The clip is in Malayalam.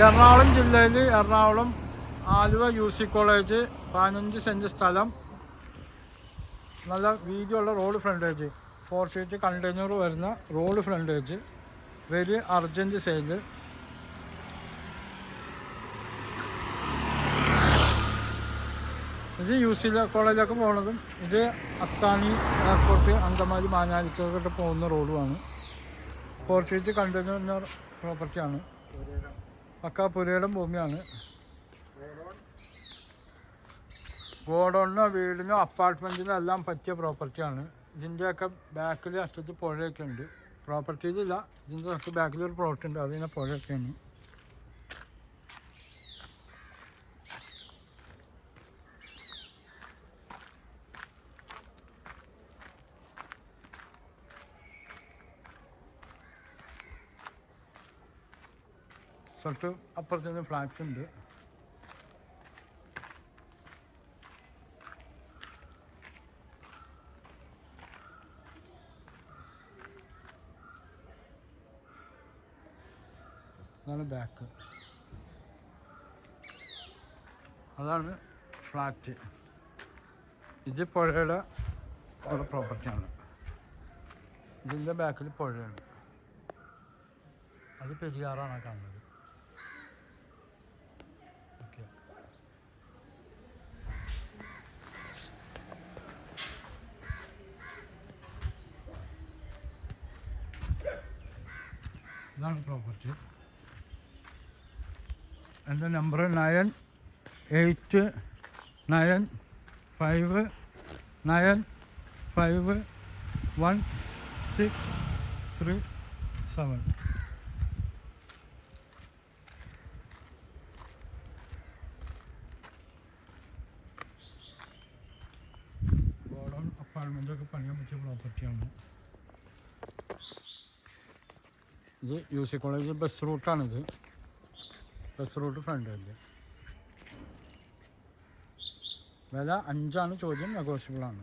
എറണാകുളം ജില്ലയിൽ Ernakulam Aluva UC college 15 cent സ്ഥലം, നല്ല വീതിയുള്ള റോഡ് ഫ്രണ്ടേജ്, 4 ഫീറ്റ് കണ്ടെയ്നർ വരുന്ന road frontage, very urgent sale. ഇത് UC കോളേജിലൊക്കെ പോകുന്നതും ഇത് അത്താണി എയർപോർട്ട്, അങ്കമാലി, മാനാലിക്കൊക്കെ പോകുന്ന റോഡുമാണ്. 4 ഫീറ്റ് കണ്ടെയ്നർ എന്ന പ്രോപ്പർട്ടിയാണ്. പക്കാ പുരയിടം ഭൂമിയാണ്. ഗോഡൗണിനോ വീടിനോ അപ്പാർട്ട്മെൻറ്റിനോ എല്ലാം പറ്റിയ പ്രോപ്പർട്ടിയാണ്. ഇതിൻ്റെയൊക്കെ ബാക്കിൽ അറ്റത്ത് പുഴയൊക്കെ ഉണ്ട്. പ്രോപ്പർട്ടിയിലില്ല, ഇതിൻ്റെ തൊട്ട് ബാക്കിലൊരു പ്ലോട്ട് ഉണ്ട്, അതിനെ പുഴയൊക്കെയാണ്. തൊട്ട് അപ്പുറത്തുനിന്ന് ഫ്ലാറ്റ് ഉണ്ട്. അതാണ് ബാക്ക്, അതാണ് ഫ്ലാറ്റ്. ഇത് പുഴയുടെ ഒരു പ്രോപ്പർട്ടിയാണ്. ഇതിൻ്റെ ബാക്കിൽ പുഴയാണ്, അത് പെരിയാറാണ് കാണുന്നത്. ഓക്കെ, ഇതാണ് പ്രോപ്പർട്ടി. എൻ്റെ നമ്പർ 9895951637. ഗോഡൗൺ അപ്പാർട്ട്മെൻറ്റൊക്കെ പണിയാൻ പറ്റിയ പ്രോപ്പർട്ടിയാണ്. ഇത് UC കോളേജ് ബസ് റൂട്ടാണിത്. Bus route frontage. വില 5 ചോദ്യം, നെഗോഷ്യബിളാണ്.